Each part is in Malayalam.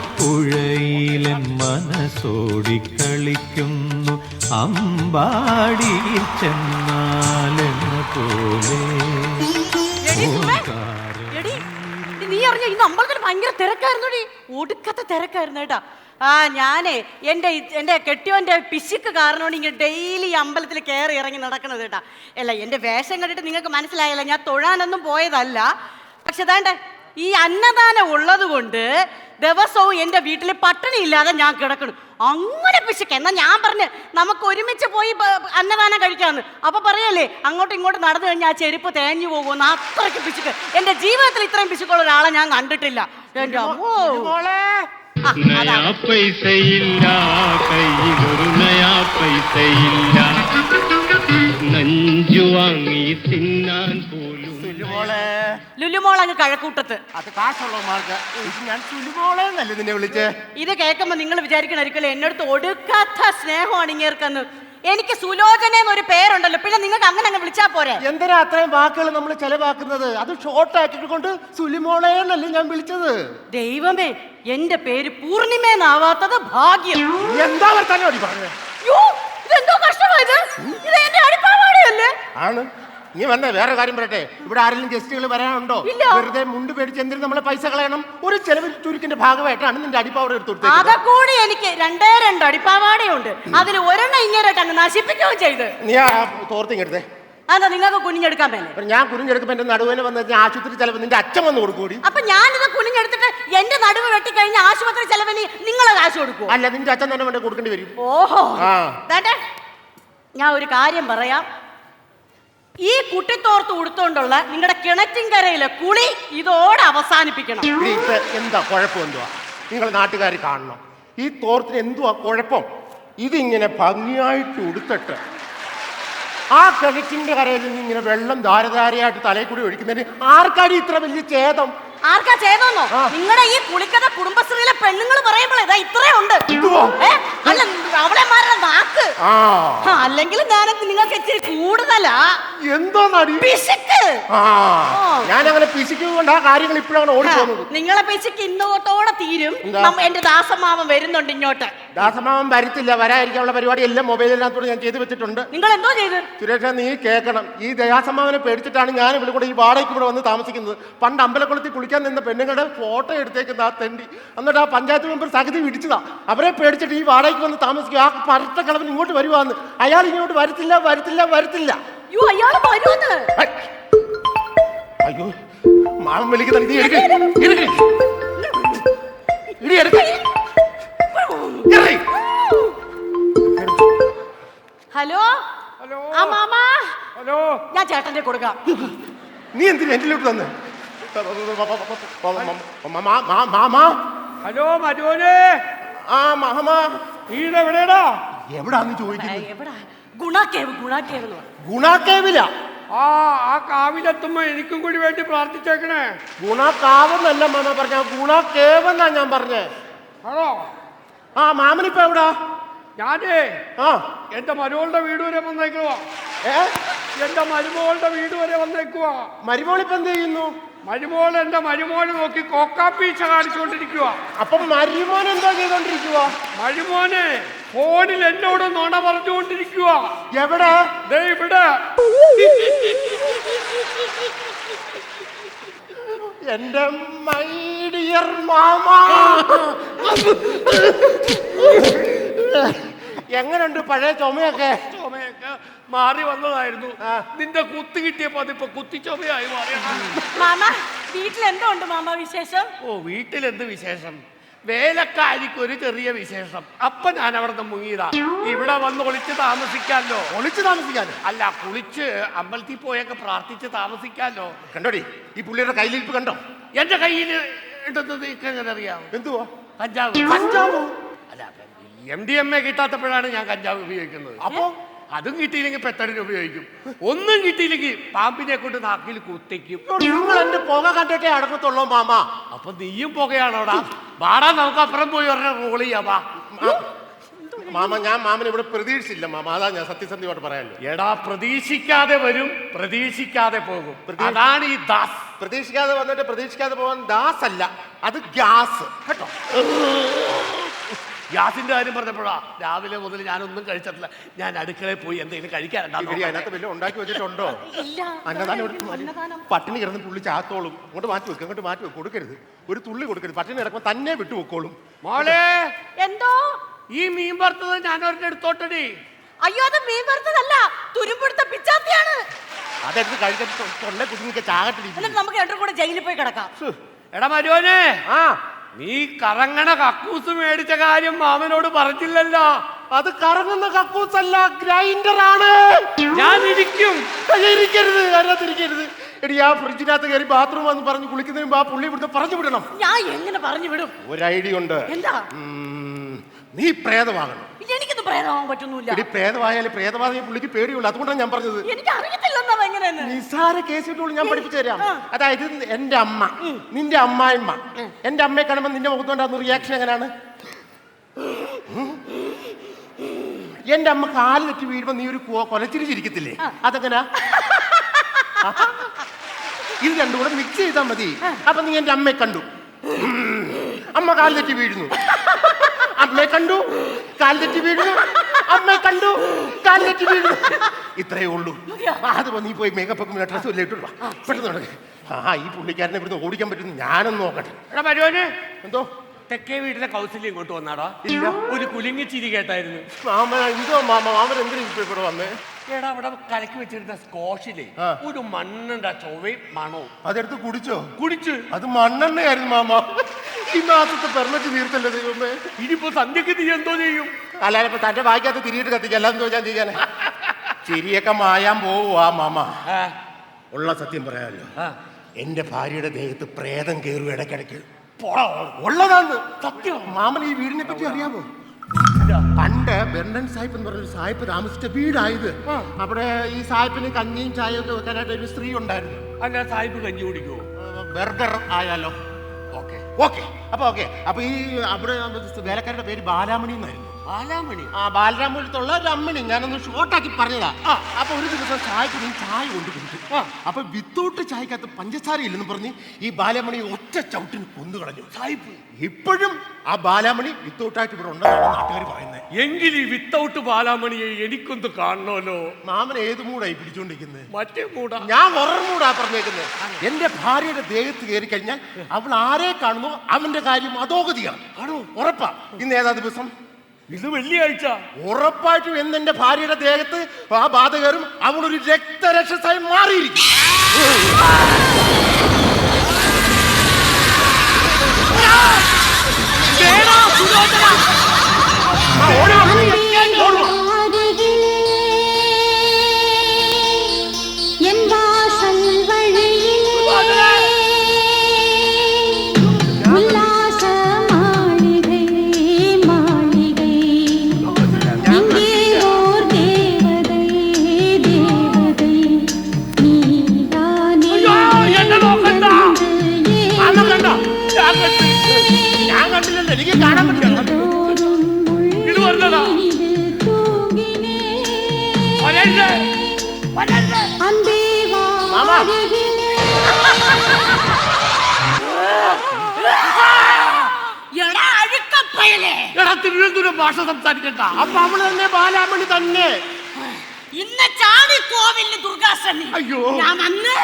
ആലപ്പുഴയിലെ മനസ്സോടിക്കളിക്കുന്നു അമ്പാടി ചെന്നാലെന്ന പോലെ. നീ അറിഞ്ഞ ഇന്ന് അമ്പലത്തിൽ ഭയങ്കര തിരക്കായിരുന്നു, ഒടുക്കത്തെ തിരക്കായിരുന്നു കേട്ടാ. ഞാനേ എൻ്റെ കെട്ടിയോൻ്റെ പിശുക്ക് കാരണമാണ് ഇങ്ങനെ ഡെയിലി അമ്പലത്തിൽ കയറി ഇറങ്ങി നടക്കുന്നത് കേട്ടാ. അല്ല, എൻ്റെ വേഷം കണ്ടിട്ട് നിങ്ങൾക്ക് മനസ്സിലായല്ല, ഞാൻ തൊഴാനൊന്നും പോയതല്ല. പക്ഷെ അതാണ്ട് ഈ അന്നദാനം ഉള്ളത് കൊണ്ട് ദിവസവും എൻ്റെ വീട്ടിൽ പട്ടിണി ഇല്ലാതെ ഞാൻ കിടക്കണം. അങ്ങനെ പിശുക്ക്. എന്നാൽ ഞാൻ പറഞ്ഞ് നമുക്ക് ഒരുമിച്ച് പോയി അന്നദാനം കഴിക്കാമെന്ന്. അപ്പൊ പറയല്ലേ, അങ്ങോട്ടും ഇങ്ങോട്ടും നടന്നു കഴിഞ്ഞാൽ ആ ചെരുപ്പ് തേഞ്ഞു പോകുമെന്ന്. അത്രയ്ക്ക് പിശുക്ക്. എൻ്റെ ജീവിതത്തിൽ ഇത്രയും പിശുക്കുള്ള ഒരാളെ ഞാൻ കണ്ടിട്ടില്ല. എൻ്റെ അമ്മോ, പൈസയില്ല, കയ്യിലൊരു നയാ പൈസയില്ല, നഞ്ചു വാങ്ങി തിന്നാൻ പോലും. ലുലുമോൾ അങ്ങ് കഴക്കൂട്ടത്ത്. അത് കാശുള്ളമാർക്ക് ഞാൻ സുലുമോളെ എന്നല്ലേ നിന്നെ വിളിച്ചേ. ഇത് കേൾക്കുമ്പോ നിങ്ങൾ വിചാരിക്കണായിരിക്കല്ലേ എന്നടുത്ത് ഒടുക്കാത്ത സ്നേഹമാണ് ഇങ്ങേർക്കെന്ന്. എനിക്ക് സുലോചന എന്നൊരു പേരുണ്ടല്ലോ, പിന്നെ നിങ്ങൾക്ക് അങ്ങനെ അങ്ങ് വിളിച്ചാ പോരെ. എന്തിനാ അത്രയും വാക്കുകൾ നമ്മൾ ചെലവാക്കുന്നത്? അത് ഷോർട്ട് ആക്കിക്കൊണ്ട് സുലിമോളെ എന്നല്ലേ ഞാൻ വിളിച്ചത്. ദൈവമേ, എന്റെ പേര് പൂർണിമേന്നാവാത്തത് ഭാഗ്യം. എന്താ വർത്താനം പറഞ്ഞത്? ഇതെന്തോ കഷ്ടമായത്. ഇത് എന്റെ അടിപ്പാവാടയല്ലേ? ആണ്. നീ വന്നേ, വേറെ കാര്യം പറയട്ടെ. ഇവിടെ ആരെങ്കിലും ഗസ്റ്റുകൾ വരാനുണ്ടോ? വെറുതെ മുണ്ട് പേടിച്ച് എന്തിനും നമ്മളെ പൈസ കളയണം? ഒരു ചെലവിൽ ചുരുക്കിന്റെ ഭാഗമായിട്ടാണ് നിന്റെ അടിപ്പാവട എടുത്തു. അതക്കൂടി എനിക്ക് രണ്ടേ രണ്ട് അടിപ്പാവാടയുണ്ട്. അതിൽ ഒരെണ്ണം ഇങ്ങനെയായിട്ട് അങ്ങ് നശിപ്പിക്കുകയും ചെയ്ത്. നീ ആ തോർത്തിങ്ങെടുത്തേ. അതാ നിങ്ങൾക്ക് കുനിഞ്ഞെടുക്കാൻ പറ്റില്ല. ഞാൻ കുനിഞ്ഞെടുക്കുമ്പോ എന്റെ നടുവിന് വന്ന് ആശുപത്രി ചെലവ് നിന്റെ അച്ഛൻ വന്ന് കൊടുക്കൂടി. അപ്പൊ ഞാനിത് കുനിഞ്ഞെടുത്തിട്ട് എന്റെ നടുവ് വെട്ടിക്കഴിഞ്ഞ ആശുപത്രി ചെലവിന് നിങ്ങളെ കാശ് കൊടുക്കും? അല്ല, നിന്റെ അച്ഛൻ തന്നെ വേണ്ട കൊടുക്കേണ്ടി വരും. ഓഹോ, ഞാൻ ഒരു കാര്യം പറയാം. ഈ കുട്ടിത്തോർത്ത് ഉടുത്തോണ്ടുള്ള നിങ്ങളുടെ കിണറ്റിൻകരയിലെ കുളി ഇതോടെ അവസാനിപ്പിക്കണം. എന്താ കുഴപ്പം? എന്തുവാ നിങ്ങൾ നാട്ടുകാർ കാണണം. ഈ തോർത്തിന് എന്തുവാ കുഴപ്പം? ഇതിങ്ങനെ ഭംഗിയായിട്ട് ഉടുത്തിട്ട് ആ കിണറ്റിന്റെ കരയിൽ നിന്ന് ഇങ്ങനെ വെള്ളം ധാരധാരയായിട്ട് തലയിൽ കൂടി ഒഴിക്കുന്നതിന് ആർക്കാടി ഇത്ര വലിയ ഛേദം? ആർക്കാ ചെയ്തോന്നോ? നിങ്ങളുടെ ഈ കുളിക്കഥ കുടുംബശ്രീയിലെ പെണ്ണുങ്ങൾ പറയുമ്പോൾ ഇതാ ഇത്രേ ഉണ്ട്. അല്ല, അവളെമാരുടെ നാക്ക്. അല്ലെങ്കിൽ ഞാൻ നിങ്ങൾക്ക് ഇച്ചിരി കൂടുതലാ. എന്തോ പിശുക്ക്. ഞാൻ അങ്ങനെ പിശുക്കൊണ്ട് ആ കാര്യങ്ങൾ ഇപ്പോഴാണ് ഓടിപ്പോകുന്നത്. നിങ്ങളെ പിശുക്ക് ഇന്നോത്തോടെ തീരും. എന്റെ ദാസമാവൻ വരുന്നുണ്ട് ഇങ്ങോട്ട്. ദാസമാവൻ വരത്തില്ല. വരാതിരിക്കാനുള്ള പരിപാടി എല്ലാം മൊബൈലിനകത്തോട് ഞാൻ ചെയ്തു വെച്ചിട്ടുണ്ട്. നിങ്ങൾ എന്തോ ചെയ്ത്? സുരേഷ, നീ കേൾക്കണം. ഈ ദയാസമാവനെ പേടിച്ചിട്ടാണ് ഞാൻ ഇവിടെ കൂടെ ഈ വാടകയ്ക്ക് ഇവിടെ വന്ന് താമസിക്കുന്നത്. പണ്ട് അമ്പലക്കുളത്തിൽ കുളിക്കാൻ നിന്ന പെണ്ണുങ്ങളുടെ ഫോട്ടോ എടുത്തേക്കുന്ന ആ തെണ്ടി എന്നിട്ട് ആ പഞ്ചായത്ത് മെമ്പർ സഹിതി വിടിച്ചതാ. അവരെ പേടിച്ചിട്ട് ഈ വാടകയ്ക്ക് വന്ന് താമസിക്കും. ആ പരട്ട കളവൻ ഇങ്ങോട്ട് വരുവാന്ന്. അയാൾ ഇങ്ങോട്ട് വരത്തില്ല, വരത്തില്ല, വരത്തില്ല. അയ്യോ, മാമൻ വിളിക്കുന്ന ഹലോ. ആ മാമാ, ഞാൻ ചേട്ടന്റെ കൊടുക്കാം. നീ എന്തിനാ എന്തിലോട്ട് തന്നെ? ഹലോ മരുമോനെ. ആ മഹമാ, എവിടെയാടാ? എവിടാന്ന് ചോദിക്കുന്നത്? ഗുണാക്കേവില. ആ കാവിലെത്തുമ്പോ എനിക്കും കൂടി വേണ്ടി പ്രാർത്ഥിച്ചേക്കണേ. ഗുണാക്കാവെന്നല്ല മാമ പറഞ്ഞ, ഗുണാക്കേവെന്നാ ഞാൻ പറഞ്ഞേ. ആണോ? ആ മാമനിപ്പോ എവിടാ? ഞാനേ എന്റെ മരുമോളുടെ വീട് വരെ വന്നേക്കുവാ. എന്റെ മരുമോളുടെ വീട് വരെ വന്നേക്കുവാ. മരുമോളിപ്പോ എന്ത് ചെയ്യുന്നു? മരുമോൾ എന്റെ മരുമോനെ നോക്കി കോക്കാപ്പീച്ച കാണിച്ചുകൊണ്ടിരിക്കുക. അപ്പൊ മരുമോൻ എന്താ ചെയ്തോണ്ടിരിക്കുക? മരുമോനെ ഫോണിൽ എന്നോട് നുണ പറഞ്ഞുകൊണ്ടിരിക്കുക. എവിടെ? ഇവിടെ. എന്റെ മൈ ഡിയർ മാമാ, എങ്ങനെയുണ്ട് പഴയ ചുമയൊക്കെ? ചുമയൊക്കെ മാറി വന്നതായിരുന്നു. നിന്റെ കുത്തി കിട്ടിയപ്പോ അതിപ്പോ കുത്തിച്ചൊമയായി മാറിയ. മാമ, വീട്ടിൽ എന്തോ ഉണ്ട് മാമ വിശേഷം? ഓ, വീട്ടിലെന്ത് വിശേഷം? വേലക്കാരിക്ക് ഒരു ചെറിയ വിശേഷം. അപ്പൊ ഞാൻ അവിടെ നിന്ന് മുങ്ങിയതാ. ഇവിടെ വന്ന് ഒളിച്ച് താമസിക്കാലോ. ഒളിച്ച് താമസിക്കാലോ? അല്ല, കുളിച്ച് അമ്പലത്തിൽ പോയൊക്കെ പ്രാർത്ഥിച്ച് താമസിക്കാലോ. കണ്ടോടി ഈ പുള്ളിയുടെ കയ്യിലിരിപ്പ് കണ്ടോ? എന്റെ കയ്യിൽ ഉണ്ടെന്നത് എങ്ങനെ അറിയാം? എന്തുവാ? കഞ്ചാവ്. കഞ്ചാവോ? അല്ല, MDMA കിട്ടാത്തപ്പോഴാണ് ഞാൻ കഞ്ചാവ് ഉപയോഗിക്കുന്നത്. അപ്പോ അതും കിട്ടിയില്ലെങ്കിൽ പെത്തടിന് ഉപയോഗിക്കും. ഒന്നും കിട്ടിയില്ലെങ്കിൽ പാമ്പിനെ കൊണ്ട് നാക്കിൽ കുത്തിക്കും. നിങ്ങൾ എന്റെ പുക കണ്ടിട്ടേ അടക്കത്തുള്ളൂ മാമ. അപ്പൊ നീയും പുകയാണോടാ? വാടാ, നമുക്ക് അപ്പുറം പോയി പറഞ്ഞ റോൾ ചെയ്യാവാ. മാമ ഞാൻ മാമനെ ഇവിടെ പ്രതീക്ഷിച്ചില്ല മാമ, അതാ ഞാൻ സത്യസന്ധമായിട്ട് പറയാനുള്ളൂ. എടാ പ്രതീക്ഷിക്കാതെ വരും, പ്രതീക്ഷിക്കാതെ പോകും. അതാണ് ഈ ദാസ്. പ്രതീക്ഷിക്കാതെ വന്നിട്ട് പ്രതീക്ഷിക്കാതെ പോകാൻ ദാസ് അല്ല, അത് ഗ്യാസ് കേട്ടോ. ഗ്യാസിന്റെ കാര്യം പറഞ്ഞപ്പോഴാ രാവിലെ മുതൽ ഞാനൊന്നും കഴിച്ചിട്ടില്ല. ഞാൻ അടുക്കളയിൽ പോയി എന്തെങ്കിലും കഴിക്കാനുണ്ടോ? അതിനകത്ത് വല്ലതും ഉണ്ടാക്കി വെച്ചിട്ടുണ്ടോ? പട്ടിണി കിടന്ന് പുള്ളി ചാത്തോളും. ഇങ്ങോട്ട് മാറ്റി വെക്കും, അങ്ങോട്ട് മാറ്റി വെക്കും, കൊടുക്കരുത്, ഒരു തുള്ളി കൊടുക്കരുത്. പട്ടിണി കിടക്കുമ്പോൾ തന്നെ വിട്ടു വെക്കോളും. മോളെ എന്തോ ഈ മീൻ വറുത്തത് ഞാൻ ഒരെണ്ണം എടുത്തോട്ടടി. അയ്യോ, അത് മീൻ വറുത്തതല്ല, തുരുമ്പെടുത്ത പിച്ചാത്തിയാണ്. അതെടുത്ത് കഴിച്ചിട്ട് തൊണ്ട കുടുങ്ങിക്ക് ചാകട്ടില്ല. എന്നിട്ട് നമുക്ക് രണ്ടും കൂടെ ജയിലിൽ പോയി കിടക്കാം. എടാ മരുവനെ, ആ നീ കറങ്ങണ കക്കൂസ് മേടിച്ച കാര്യം മാമനോട് പറഞ്ഞില്ലല്ലോ. അത് കറങ്ങുന്ന കക്കൂസല്ല, ഗ്രൈൻഡറാണ്. ഞാൻ ഇരിക്കും. ഇരിക്കരുത്, അതിനകത്തിരിക്കരുത്. എടി ആ ഫ്രിഡ്ജിനകത്ത് കയറി ബാത്റൂം വന്ന് പറഞ്ഞ് കുളിക്കുന്നതിന് മുമ്പ് ആ പുള്ളി ഇവിടുന്ന് പറഞ്ഞു വിടണം. ഞാൻ എങ്ങനെ പറഞ്ഞു വിടും? ഒരു ഐഡിയ ഉണ്ട്. എന്താ? നീ പ്രേതമാകണം. എനിക്കൊന്നും പ്രേതമാകാൻ പറ്റുന്നില്ല. എടി പ്രേതമായാലും പ്രേതമാകിയ പുള്ളിക്ക് പേടിയുള്ളൂ, അതുകൊണ്ടാണ് ഞാൻ പറഞ്ഞത്. എനിക്ക് അറിയത്തില്ലെന്നാ എങ്ങനെയെന്ന്. നിസ്സാര കേസിട്ടുള്ളൂ, ഞാൻ പഠിപ്പിച്ചു തരാം. അതായത് എന്റെ അമ്മ, നിന്റെ അമ്മായിമ്മ എന്റെ അമ്മയെ കാണുമ്പോൾ നിന്റെ മുഖത്തോണ്ടാകുന്ന റിയാക്ഷൻ എങ്ങനെയാണ്? എന്റെ അമ്മ കാല് തെറ്റി വീഴുമ്പോ നീ ഒരു കൊലച്ചിരിച്ചിരിക്കത്തില്ലേ? അതെങ്ങനാ? ഇത് രണ്ടും കൂടെ മിക്സ് ചെയ്താൽ മതി. അപ്പൊ നീ എന്റെ അമ്മയെ കണ്ടു, അമ്മ കാല് തെറ്റി വീഴുന്നു, അമ്മയെ കണ്ടു, കാല് തെറ്റി വീഴുന്നു, അമ്മയെ കണ്ടു, കാല് തെറ്റി വീഴുന്നു. ഇത്രയേ ഉള്ളൂ. അത് നീ പോയി മേക്കപ്പ് ഒക്കെ ഡ്രസ്സും എല്ലാം ഇട്ടു പെട്ടെന്ന് തുടങ്ങി. ഈ പുള്ളിക്കാരനെ ഇവിടുന്ന് ഓടിക്കാൻ പറ്റുന്നു, ഞാനൊന്ന് നോക്കട്ടെ. എടാ മരുവനെ, എന്തോ തെക്കേ വീട്ടിലെ കൗസല്യം ഇങ്ങോട്ട് വന്നാടാ? ഇല്ല. ഒരു കുലുങ്ങി ചിരി കേട്ടായിരുന്നു. മാമ എന്തോ മാമൻ എന്തിനാ ഇപ്പൊ ഇവിടെ വന്നേ? എടാ അവിടെ കലക്കി വെച്ചിരുന്ന സ്കോഷിലെ ഒരു മണ്ണെണ്ണ ചൊവ്വയും മണവും. അതെടുത്ത് കുടിച്ചോ? കുടിച്ച്. അത് മണ്ണെണ്ണയായിരുന്നു മാമ. ഈ മാസത്തെ പെർമിറ്റ് തീർത്തല്ലേ ദൈവമേ. ഇനിയിപ്പോ സന്ധ്യക്ക് നീ എന്തോ ചെയ്യും? അല്ലാതെ ഇപ്പൊ തന്റെ ബാക്കിയകത്ത് തിരിയിട്ട് കത്തിക്കാം, അല്ലാതെന്തോ ഞാൻ ചെയ്യാനെ. ചിരിയൊക്കെ മായാൻ പോവുക മാമ. ഉള്ള സത്യം പറയാമല്ലോ, എന്റെ ഭാര്യയുടെ ദേഹത്ത് പ്രേതം കയറും ഇടയ്ക്കിടയ്ക്ക്. ഉള്ളതാണ് സത്യം. മാമൻ ഈ വീടിനെ പറ്റി അറിയാമോ? പണ്ട് ബെർണൻ സാഹിബ് എന്ന് പറഞ്ഞൊരു സാഹിബ് താമസിച്ച വീടായത്. അവിടെ ഈ സാഹിബിന് കഞ്ഞിയും ചായയും ഒക്കെ വെക്കാനായിട്ട് ഒരു സ്ത്രീ ഉണ്ടായിരുന്നു. അല്ല, സാഹിബ് കഞ്ഞി കുടിക്കുമോ? ബർഗർ ആയാലോ? Okay okay. അപ്പൊ ഈ അവിടെ വേലക്കാരുടെ പേര് ബാലാമണി എന്നായിരുന്നു. ബാലാമണി? ആ ബാലരാമപുരത്തുള്ള ഒരു അമ്മണി. ഞാനൊന്ന് ഷോർട്ടാക്കി പറഞ്ഞതാ. അപ്പൊ ഒരു ദിവസം ചായക്ക് നീ ചായ കൊണ്ട് കുടിച്ചു. അപ്പൊ വിത്തൗട്ട് ചായക്കകത്ത് പഞ്ചസാര ഇല്ലെന്ന് പറഞ്ഞ് ഈ ബാലാമണി ഒറ്റ ചവിട്ടിന് കൊന്നു കളഞ്ഞു സാഹിബ്. ഇപ്പോഴും ആ ബാലാമണി വിത്തൗട്ടായിട്ട് ഇവിടെ ഉണ്ടെന്നാണ് നാട്ടുകാർ പറയുന്നത്. എങ്കിൽ ഈ വിത്തൗട്ട് ബാലാമണിയെ എനിക്കൊന്ന് കാണണമല്ലോ. മാമൻ ഏത് മൂടായി പിടിച്ചോണ്ടിരിക്കുന്നത്? മറ്റേ മൂടാ. ഞാൻ വേറൊരു മൂടാ പറഞ്ഞേക്കുന്നത്. എന്റെ ഭാര്യയുടെ ദേഹത്ത് കയറി കഴിഞ്ഞാൽ അവൾ ആരെ കാണുന്നു അവന്റെ കാര്യം അധോഗതിയാണ്. ആണോ? ഉറപ്പാ. ഇന്ന് ഏതാ ദിവസം? ഇത് വെള്ളിയാഴ്ച. ഉറപ്പായിട്ടും എന്ന് എന്റെ ഭാര്യയുടെ ദേഹത്ത് ആ ബാധ കയറും, അവളൊരു രക്തരക്ഷസായി മാറിയിരിക്കും. ഞാൻ കണ്ടില്ലല്ലോ, എനിക്ക് കാണാൻ പറ്റില്ല. ഇത് പറഞ്ഞതാ. തിരുവനന്തപുരം ഭാഷ സംസാരിക്കണ്ട. അപ്പൊ അവള് തന്നെ ബാലാമണി തന്നെ. ഇന്ന് ചാടി കോവിലിന് ദുർഗാഷ്ടമി. അയ്യോ, ഞാൻ വന്ന്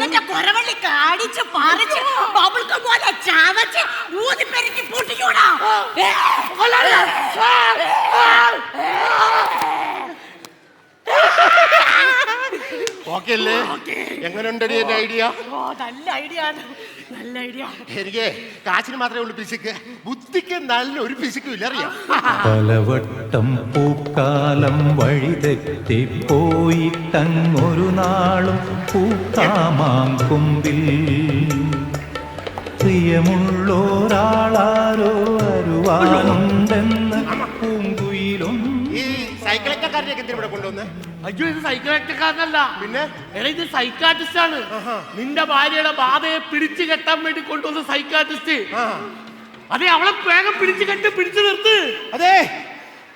നിന്റെ കൊരവള്ളി കാടിച്ച് പറിച്ച് ബബിൾക്കം പോലെ ചാവച്ച് ഊതി പെരുക്കി പൊട്ടിക്കൂടാ. ഓക്കെ അല്ലേ? എങ്ങനെയുണ്ടടി എന്റെ ഐഡിയ? നല്ല ഐഡിയ ആണ്, നല്ല ഐഡിയ. എനിക്ക് കാശിന് മാത്രമേ ഉള്ളൂ പിശുക്ക്, ബുദ്ധിക്ക് നല്ലൊരു പിശുക്കും ഇല്ല. അറിയാം, പലവട്ടം പൂക്കാലം വഴിതെറ്റിപ്പോയിട്ടങ്ങൊരു നാളും പൂക്കാമാങ്കൊമ്പിൽ പ്രിയമുള്ളോരാളാരോ വരുവാനുണ്ടെന്ന് പൂങ്കുയിലും. ഈ സൈക്കിളക്കാരനെയൊക്കെ എന്തിനാ ഇവിടെ കൊണ്ടുവന്ന്? അയ്യോ, ഇത് സൈക്കിളക്കാരനല്ല, പിന്നെ എടാ ഇത് സൈക്കാട്രിസ്റ്റ് ആണ്. നിന്റെ ഭാര്യയുടെ ബാധയെ പിടിച്ചു കെട്ടാൻ വേണ്ടി കൊണ്ടുവന്ന സൈക്കാട്രിസ്റ്റ്. അതെ, അവളെ വേഗം പിടിച്ചു കെട്ടി പിടിച്ചു നിർത്ത്. അതെ,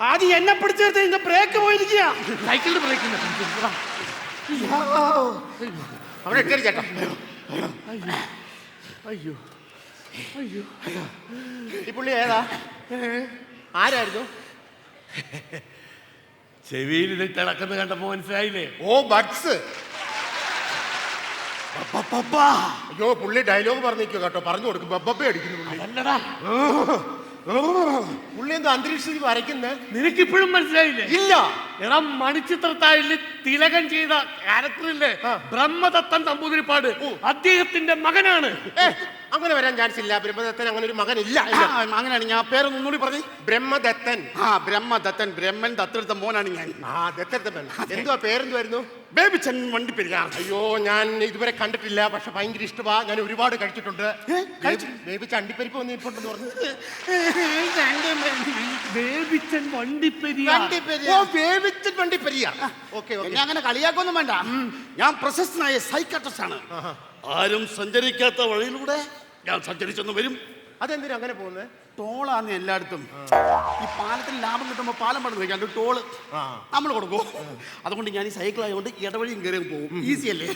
ആദ്യം എന്നെ പിടിച്ചെടുത്ത് ഇതിന്റെ ബ്രേക്ക് പോയിരിക്കുക. സൈക്കിളിന്റെ ബ്രേക്ക് അവിടെ ഇട്ടേര് ചേട്ടാ. അയ്യോ അയ്യോ ഈ പുള്ളി ഏതാ? ആരായിരുന്നു? ചെവിയിൽ ഇതിട്ട് ഇളക്കുന്നത് കണ്ടപ്പോ മനസ്സിലായില്ലേ? ഓ ബഡ്സ്. അയ്യോ പുള്ളി ഡയലോഗ് പറഞ്ഞിരിക്കുക കേട്ടോ, പറഞ്ഞു കൊടുക്കും. ബബ്ബ അടിക്കുന്നു പുള്ളി. അല്ലടാ, പുള്ളി എന്തോ അന്തരീക്ഷത്തിൽ വരയ്ക്കുന്നേ. നിനക്കിപ്പോഴും മനസ്സിലായില്ലേ? ഇല്ല. എടാ, മണിച്ചിത്രത്താഴില് തിലകൻ ചെയ്ത ക്യാരക്ടറില്ലേ ബ്രഹ്മദത്തൻ നമ്പൂതിരിപ്പാട്, അദ്ദേഹത്തിന്റെ മകനാണ്. അങ്ങനെ വരാൻ ചാൻസ് ഇല്ല. ബ്രഹ്മദത്തൻ അങ്ങനെ ഒരു മകനില്ല. അങ്ങനെയാണ്. ഞാൻ പേരൊന്നും ഒന്നുകൂടി പറഞ്ഞു. ബ്രഹ്മദത്തൻ. ബ്രഹ്മദത്തൻ. ബ്രഹ്മൻ ദത്തെടുത്ത മോനാണ് ഞാൻ. ദത്തൻ. എന്തുവാ പേരെന്തുവായിരുന്നു? ബേബിച്ചൻ വണ്ടിപ്പെരിയാർ. അയ്യോ ഞാൻ ഇതുവരെ കണ്ടിട്ടില്ല, പക്ഷെ ഭയങ്കര ഇഷ്ടമാ. ഞാൻ ഒരുപാട് കഴിച്ചിട്ടുണ്ട്. ബേബി ചണ്ടിപ്പരിപ്പ് വന്ന് ഇരിപ്പുണ്ടെന്ന് പറഞ്ഞു. ബേബിച്ചൻ വണ്ടിപ്പെരിയാർ. എന്നെ അങ്ങനെ കളിയാക്കൊന്നും വേണ്ട. ഞാൻ പ്രശസ്തനായ സൈക്കാട്രിസ്റ്റ് ആണ്. ആരും സഞ്ചരിക്കാത്ത വഴിയിലൂടെ ഞാൻ സഞ്ചരിച്ചൊന്ന് വരും. അതെന്തിനാ അങ്ങനെ പോകുന്നത്? ടോളാന്ന് എല്ലായിടത്തും. ഈ പാലത്തിന് ലാഭം കിട്ടുമ്പോൾ പാലം പണിത് വയ്ക്കാണ്ട് ടോള് നമ്മൾ കൊടുക്കും. അതുകൊണ്ട് ഞാൻ ഈ സൈക്കിൾ ആയതുകൊണ്ട് ഇടവഴിയും കയറി പോകും. ഈസി അല്ലേ?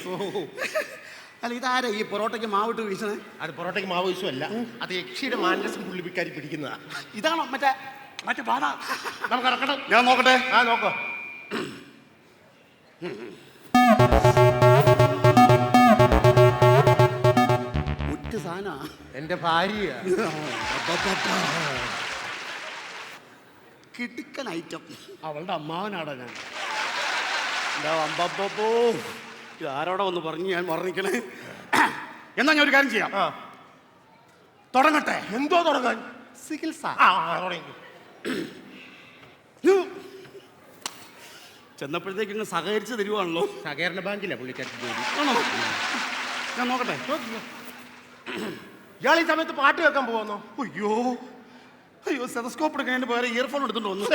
അല്ല, ഇതാരാ ഈ പൊറോട്ടയ്ക്ക് മാവിട്ട് വീശണേ? അത് പൊറോട്ടയ്ക്ക് മാവ് വീശുമല്ല, അത് യക്ഷിയുടെ മാനസം പുള്ളിപ്പിക്കാരി പിടിക്കുന്നതാ. ഇതാണോ മറ്റേ മറ്റേ പാട? നമുക്ക് ഇറക്കണം. ഞാൻ നോക്കട്ടെ. നോക്കോ. സാധന എന്റെ ഭാര്യ കിടുക്കൻ ഐറ്റം. അവളുടെ അമ്മാവനാടാ ഞാൻ. ആരോടെ ഒന്ന് പറഞ്ഞു ഞാൻ മറന്നിക്കണേ. എന്നാ ഞാൻ ഒരു കാര്യം ചെയ്യാം. തുടങ്ങട്ടെ. എന്തോ തുടങ്ങാൻ? ചികിത്സ. ചെന്നപ്പോഴത്തേക്ക് ഇങ്ങ് സഹകരിച്ച് തരുവാണല്ലോ. സഹകരണ ബാങ്കിലാ പുള്ളിക്കാരി ജോലി. ആണോ? ഞാൻ നോക്കട്ടെ. ഇയാൾ ഈ സമയത്ത് പാട്ട് കേൾക്കാൻ പോകുന്നു? അയ്യോ അയ്യോ, സെതസ്കോപ്പ് എടുക്കാൻ വേറെ ഇയർഫോൺ എടുത്തോണ്ട് വന്നു.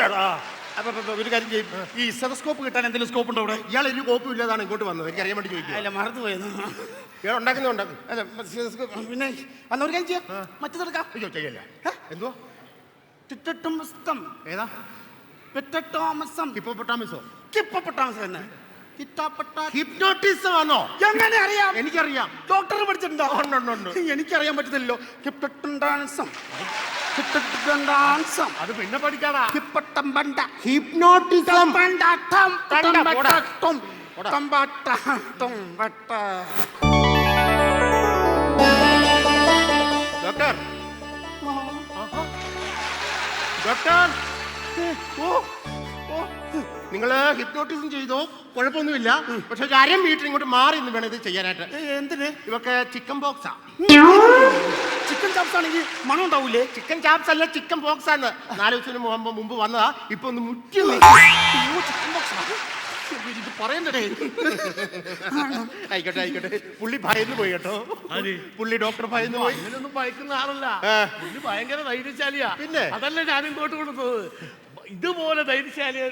ഒരു കാര്യം ചെയ്യും, ഈ സെതസ്കോപ്പ് കിട്ടാൻ എന്തെങ്കിലും സ്കോപ്പ് ഉണ്ടോ അവിടെ? ഇയാൾ ഒരു കോപ്പും ഇല്ലാതാണ് ഇങ്ങോട്ട് വന്നത്. എനിക്ക് അറിയാൻ വേണ്ടി ചോദിക്കുക. അല്ല, മറന്നുപോയത്. ഇയാൾ ഉണ്ടാക്കും. അല്ല, പിന്നെ അന്ന് ഒരു കാര്യം ചെയ്യാം, മറ്റെടുക്കാം. അയ്യോ ചെയ്യല്ല. എന്തോ ഏതാ? ഹിപ്പോപ്പൊട്ടാമസോ? തന്നെ ഹിപ്നോട്ടിസം ആണോ? എങ്ങനെ അറിയാം? എനിക്കറിയാം. ഡോക്ടർ പഠിച്ചിട്ടുണ്ടോ? ഉണ്ട്. എനിക്കറിയാൻ പറ്റുന്നില്ലല്ലോ. അത് പിന്നെ പഠിക്കാടാ. ഹിപ്നോട്ടിസം. ഡോക്ടർ, നിങ്ങള് ഹിപ്നോട്ടിസം ചെയ്തോ കുഴപ്പമൊന്നുമില്ല. പക്ഷെ കാര്യം വീട്ടിൽ ഇങ്ങോട്ട് മാറി ഇന്ന് വേണം ഇത് ചെയ്യാനായിട്ട്. എന്തിന്? ഇവക്ക് ചിക്കൻ ബോക്സാ. ചിക്കൻ ചാപ്സ് ആണെങ്കിൽ മണം ഉണ്ടാവൂലേ? ചിക്കൻ ചാപ്സ് അല്ല, ചിക്കൻ ബോക്സ് ആണ്. 4 ദിവസത്തിന് മുമ്പ് വന്നതാ. ഇപ്പൊ ഒന്ന് മുറ്റി. ഇത് പറയണ്ടേ? ആയിക്കോട്ടെ. പുള്ളി ഭയന്ന് പോയി കേട്ടോ. പുള്ളി ഡോക്ടർ ഭയന്ന് പോയി. അങ്ങനെയൊന്നും ഭയക്കുന്ന ആളല്ല. പുള്ളി ഭയങ്കര ധൈര്യശാലിയാ. പിന്നെ അതല്ല ഞാൻ ഇങ്ങോട്ട് കൊടുത്തത്. ഇതുപോലെ ധൈര്യശാലിയെ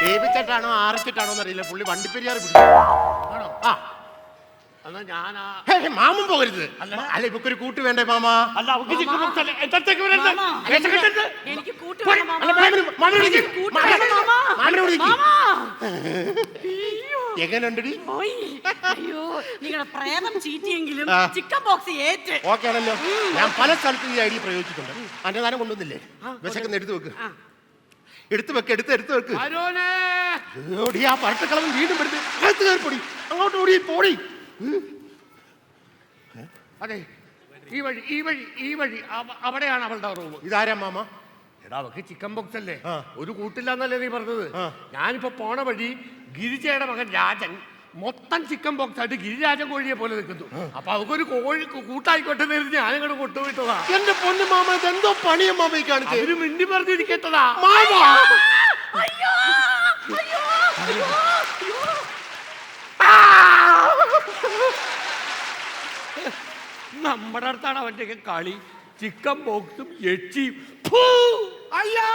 വേവിച്ചിട്ടാണോ ആറിച്ചിട്ടാണോ എന്നറിയില്ല. പുള്ളി വണ്ടിപ്പെരിയാർ പിടിച്ചു. ആണോ? എന്നാ ഞാനാ മാമൻ പോകരുത്. അല്ല ഇവക്കൊരു കൂട്ട് വേണ്ടേ മാമ? അല്ല, അവർക്ക് ചിക്കൻ ബോക്സ് അല്ലേ? എന്തൊക്കെ എനിക്ക് എങ്ങനെയുണ്ടടി? അയ്യോ, നിങ്ങളുടെ പ്രേമം ചീറ്റിയെങ്കിലും ചിക്കൻ ബോക്സ് ഏറ്റ്. ഓക്കെ ആണല്ലോ. ഞാൻ പല സ്ഥലത്തും ഈ ഐഡിയ പ്രയോഗിച്ചിട്ടുണ്ട്. അന്നദാനം കൊണ്ടുവന്നില്ലേ? വിശക്കുന്ന എടുത്തു വെക്ക്. എടുത്തു വെക്ക്. ആ പരട്ടക്കളവൻ വീണ്ടും എടുത്ത് അകത്ത് കയറി പൊടി. അങ്ങോട്ട് പോടി. അതെ, ഈ വഴി അവിടെയാണ് അവളുടെ റൂം. ഇതാരാ മാമ? എടാ, അവക്ക് ചിക്കൻ ബോക്സ് അല്ലേ, ഒരു കൂട്ടില്ലാന്നല്ലേ നീ പറഞ്ഞത്? ഞാനിപ്പോ പോണ വഴി ഗിരിജയുടെ മകൻ രാജൻ മൊത്തം ചിക്കൻ ബോക്സ് ആയിട്ട് ഗിരിരാജൻ കോഴിയെ പോലെ നിൽക്കുന്നു. അപ്പൊ അവക്കൊരു കോഴി കൂട്ടായിക്കോട്ടെ നേരിട്ട് ഞാനിങ്ങോട്ട് കൊണ്ടുപോയിട്ടതാ. എന്റെ പൊന്നു മാമ, ഇതെന്തോ പണിയ മാമ കാണിച്ചു. ഒരു മിണ്ടി പറഞ്ഞിരിക്കട്ടതാ. നമ്മുടെ അടുത്താണ് അവന്റെ കളി. ചിക്കൻ ബോക്സും യക്ഷിയും. അയ്യാ